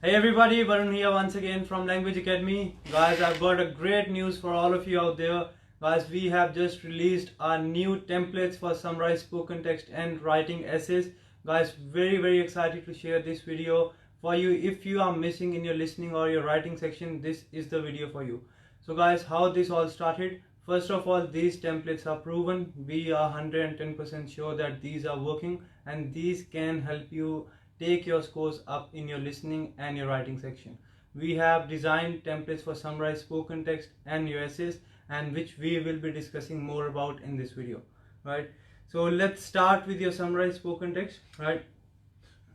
Hey everybody, Varun here once again from Language Academy. Guys, I've got a great news for all of you out there. Guys, we have just released our new templates for summarized spoken text and writing essays. Guys, very excited to share this video for you. If you are missing in your listening or your writing section, this is the video for you. So guys, how this all started? First of all, these templates are proven. We are 110% sure that these are working and these can help you take your scores up in your listening and your writing section. We have designed templates for summarized spoken text and your essays, and which we will be discussing more about in this video, right? So let's start with your summarized spoken text, right?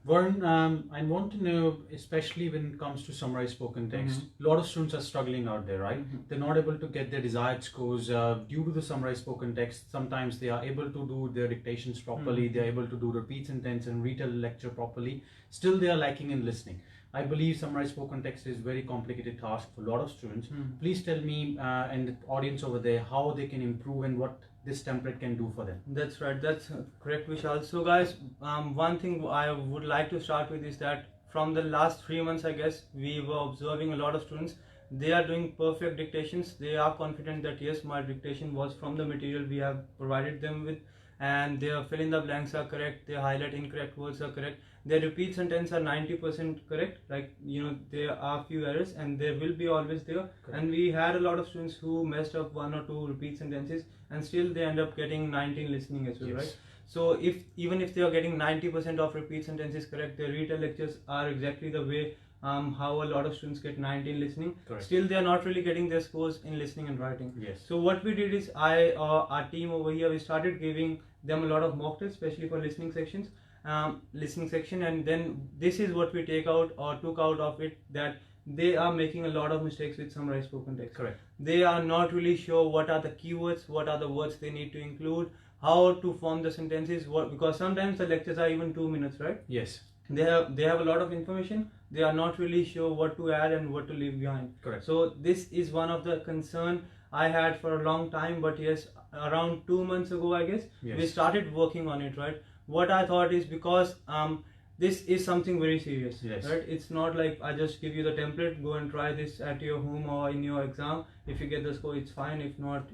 Varun, I want to know, especially when it comes to summarized spoken text, a lot of students are struggling out there, right? They're not able to get their desired scores due to the summarized spoken text. Sometimes they are able to do their dictations properly, they're able to do repeats and tense and retell the lecture properly. Still, they are lacking in listening. I believe summarized spoken text is a very complicated task for a lot of students. Please tell me and the audience over there how they can improve and what this template can do for them. That's right, that's correct, Vishal. So guys, one thing I would like to start with is that from the last 3 months, I guess, we were observing a lot of students. They are doing perfect dictations. They are confident that yes, my dictation was from the material we have provided them with, and their fill in the blanks are correct, their highlight incorrect words are correct, their repeat sentence are 90% correct. Like, there are few errors and there will be always there. Correct. And we had a lot of students who messed up 1 or 2 repeat sentences and still they end up getting 19 listening as well. Yes. Right? So even if they are getting 90% of repeat sentences correct, their retell lectures are exactly the way how a lot of students get 19 listening. Correct. Still they are not really getting their scores in listening and writing. Yes. So what we did is our team over here, we started giving them a lot of mock tests, especially for listening section, and then this is what we took out of it, that they are making a lot of mistakes with summarized spoken text. Correct. They are not really sure what are the keywords, what are the words they need to include, how to form the sentences, because sometimes the lectures are even 2 minutes, right? Yes. They have a lot of information. They are not really sure what to add and what to leave behind. Correct. So this is one of the concern I had for a long time, but yes, around 2 months ago, I guess, yes, we started working on it, right? What I thought is, because this is something very serious. Yes. Right? It's not like I just give you the template, go and try this at your home or in your exam. If you get the score, it's fine. If not,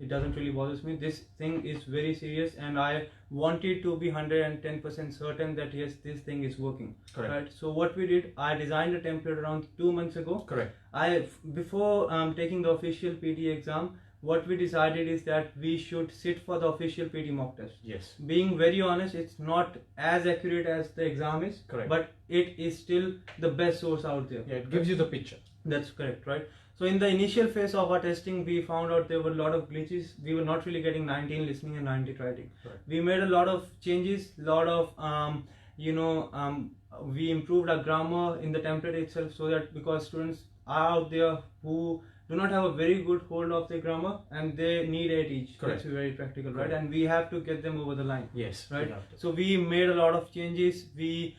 it doesn't really bother me. This thing is very serious, and I wanted to be 110% certain that yes, this thing is working. Correct. Right? So what we did, I designed a template around 2 months ago. Correct. Before taking the official PTE exam, what we decided is that we should sit for the official PT mock test. Yes. Being very honest, it's not as accurate as the exam is. Correct. But it is still the best source out there. Yeah, it gives you the picture. That's correct, right? So in the initial phase of our testing, we found out there were a lot of glitches. We were not really getting 19 listening and 90 writing. Right. We made a lot of changes, lot of we improved our grammar in the template itself, so that because students are out there who do not have a very good hold of their grammar and they need 8 each. Correct. That's very practical. Correct. Right? And we have to get them over the line. Yes. Right. So we made a lot of changes. We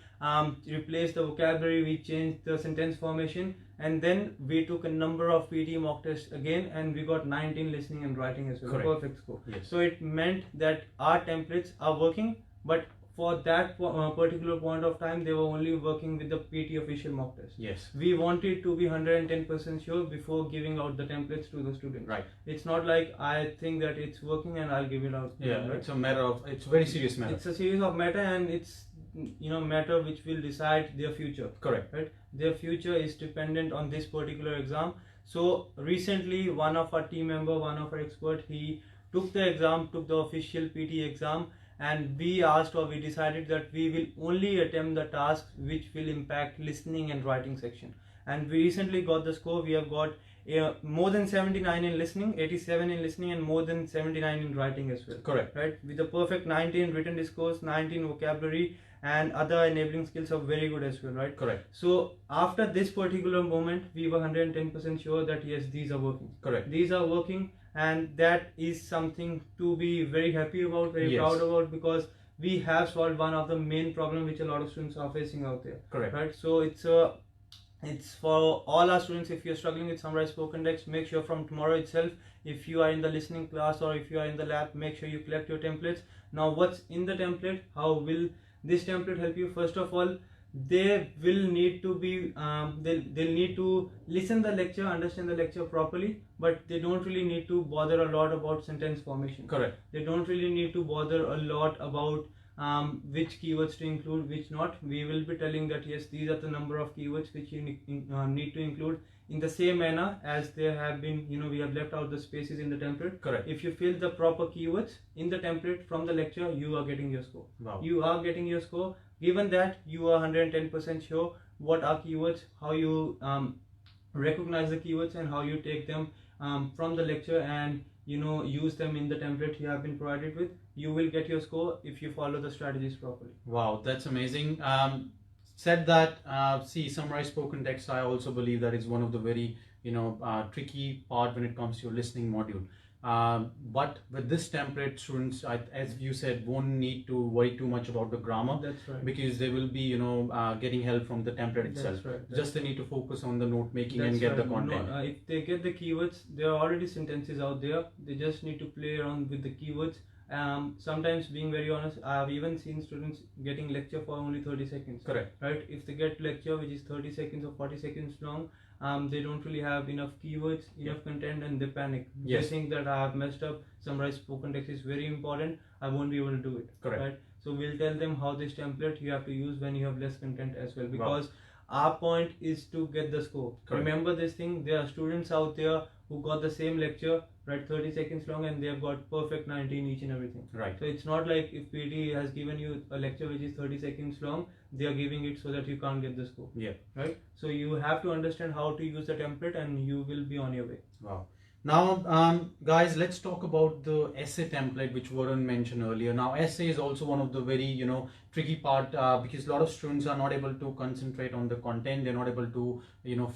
replaced the vocabulary, we changed the sentence formation, and then we took a number of PT mock tests again, and we got 19 listening and writing as well. Correct. Perfect score. Yes. So it meant that our templates are working, but for that particular point of time, they were only working with the PT official mock test. Yes. We wanted to be 110% sure before giving out the templates to the students. Right. It's not like I think that it's working and I'll give it out. Yeah, right? It's a very serious matter. It's a series of matter, and it's matter which will decide their future. Correct. Right. Their future is dependent on this particular exam. So recently, one of our team member, one of our expert, he took the exam, took the official PT exam, and we decided that we will only attempt the tasks which will impact listening and writing section. And we recently got the score. We have got more than 79 in listening, 87 in listening, and more than 79 in writing as well. Correct. Right? With a perfect 19 written discourse, 19 vocabulary, and other enabling skills are very good as well, right? Correct. So after this particular moment, we were 110% sure that yes, these are working. Correct. These are working, and that is something to be very happy about, very proud about, because we have solved one of the main problems which a lot of students are facing out there. Correct. Right? So it's for all our students. If you're struggling with summarized spoken text, make sure from tomorrow itself, if you are in the listening class or if you are in the lab, make sure you collect your templates. Now, what's in the template? How will this template help you? First of all, they will need to be they'll need to listen the lecture, understand the lecture properly, but they don't really need to bother a lot about sentence formation. Correct. They don't really need to bother a lot about which keywords to include, which not. We will be telling that yes, these are the number of keywords which you need to include in the same manner as there have been, we have left out the spaces in the template. Correct. If you fill the proper keywords in the template from the lecture, you are getting your score. Wow. You are getting your score, given that you are 110% sure what are keywords, how you recognize the keywords, and how you take them from the lecture and use them in the template you have been provided with. You will get your score if you follow the strategies properly. Wow, that's amazing. Said that, see, summarized spoken text, I also believe that is one of the very tricky part when it comes to your listening module. But with this template, students, as you said, won't need to worry too much about the grammar. That's right. Because they will be getting help from the template itself. That's right. Just they need to focus on the note making That's and get right. the content. No, if they get the keywords, there are already sentences out there. They just need to play around with the keywords. Sometimes, being very honest, I've even seen students getting lecture for only 30 seconds. Correct. Right? If they get lecture which is 30 seconds or 40 seconds long, they don't really have enough keywords, enough content, and they panic. Yes. They think that I have messed up. Summarized spoken text is very important. I won't be able to do it. Correct. Right? So we'll tell them how this template you have to use when you have less content as well, because our point is to get the score. Correct. Remember this thing, there are students out there who got the same lecture, right, 30 seconds long, and they have got perfect 90 in each and everything. Right. So it's not like if PTE has given you a lecture which is 30 seconds long, they are giving it so that you can't get the score. Yeah. Right. So you have to understand how to use the template and you will be on your way. Wow. Now, guys, let's talk about the essay template, which Varun mentioned earlier. Now, essay is also one of the very, tricky part because a lot of students are not able to concentrate on the content. They're not able to,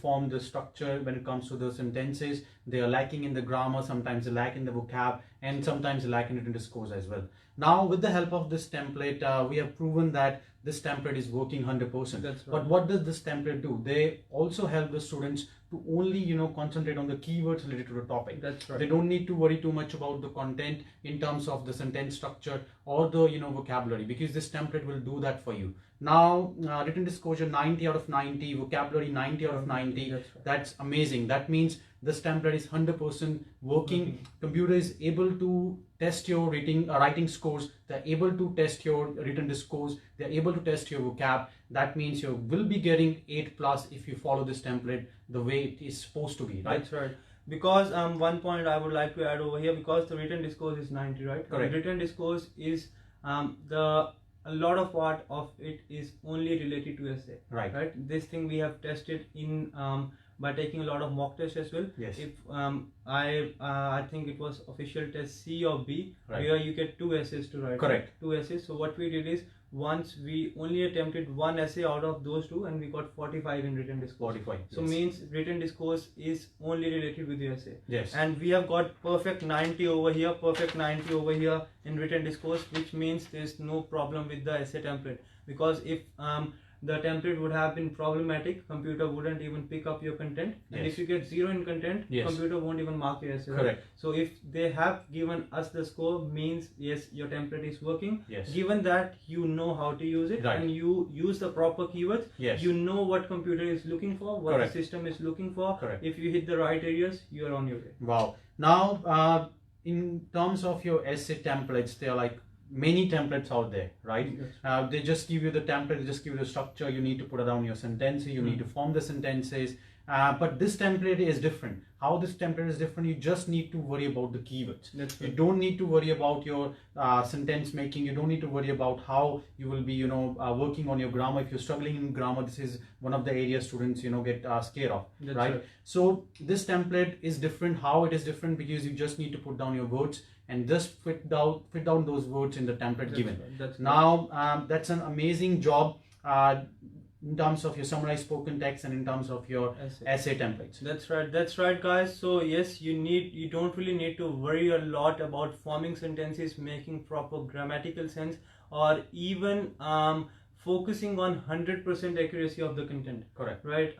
form the structure when it comes to the sentences. They are lacking in the grammar. Sometimes they lack in the vocab, and sometimes they lack in written discourse as well. Now, with the help of this template, we have proven that this template is working 100%. That's right. But what does this template do? They also help the students to only concentrate on the keywords related to the topic. That's right. They don't need to worry too much about the content in terms of the sentence structure or the vocabulary, because this template will do that for you. Now, written disclosure 90 out of 90, vocabulary 90 out of 90. That's right. That's amazing. That means this template is 100% working. Computer is able to test your writing scores. They're able to test your written discourse. They're able to test your vocab. That means you will be getting 8+ if you follow this template the way it is supposed to be, right? That's right. Because one point I would like to add over here, because the written discourse is 90, right? Correct. The written discourse is a lot of part of it is only related to essay. Right. Right. This thing we have tested in by taking a lot of mock tests as well. Yes. If I think it was official test C or B, Right. where you get 2 essays to write. Correct. 2 essays. So what we did is, once we only attempted 1 essay out of those 2, and we got 45 in written discourse. 45. So yes. means written discourse is only related with the essay. Yes. And we have got perfect 90 over here, perfect 90 over here in written discourse, which means there's no problem with the essay template. Because if the template would have been problematic, computer wouldn't even pick up your content. And Yes. if you get 0 in content, Yes. computer won't even mark your essay. Correct. So if they have given us the score, means yes, your template is working. Yes. Given that you know how to use it, Right. and you use the proper keywords, Yes. you know what computer is looking for, what Correct. the system is looking for. Correct. If you hit the right areas, you are on your way. Wow. Now, in terms of your essay templates, there are like many templates out there, right? Yes. They just give you the template, they just give you the structure. You need to put down your sentences, you need to form the sentences. But this template is different. How this template is different, you just need to worry about the keywords. That's You right. don't need to worry about your sentence making. You don't need to worry about how you will be, working on your grammar. If you're struggling in grammar, this is one of the areas students, get scared of, That's right? right. So this template is different. How it is different? Because you just need to put down your words and just fit down those words in the template That's given. right. That's Now, that's an amazing job in terms of your summarized spoken text and in terms of your essay templates. That's right, guys. So yes, you don't really need to worry a lot about forming sentences, making proper grammatical sense, or even focusing on 100% accuracy of the content. Correct. Right.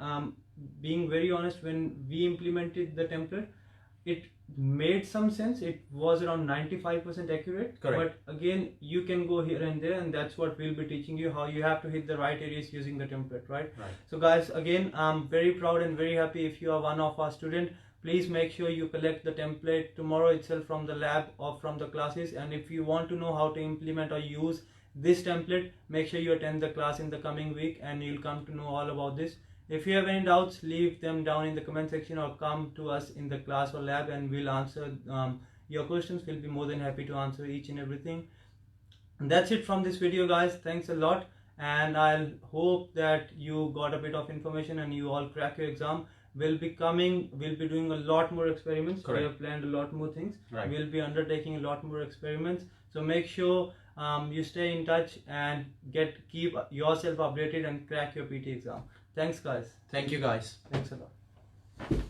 Being very honest, when we implemented the template, it made some sense. It was around 95% accurate. Correct. But again, you can go here and there, and that's what we'll be teaching you, how you have to hit the right areas using the template, right? So guys, again, I'm very proud and very happy if you are one of our students. Please make sure you collect the template tomorrow itself from the lab or from the classes. And if you want to know how to implement or use this template, make sure you attend the class in the coming week and you'll come to know all about this. If you have any doubts, leave them down in the comment section or come to us in the class or lab and we'll answer your questions. We'll be more than happy to answer each and everything. And that's it from this video, guys. Thanks a lot, and I'll hope that you got a bit of information and you all crack your exam. We'll be doing a lot more experiments. Correct. We have planned a lot more things. Right. We'll be undertaking a lot more experiments. So make sure you stay in touch and keep yourself updated and crack your PT exam. Thanks, guys. Thank you, guys. Thanks a lot.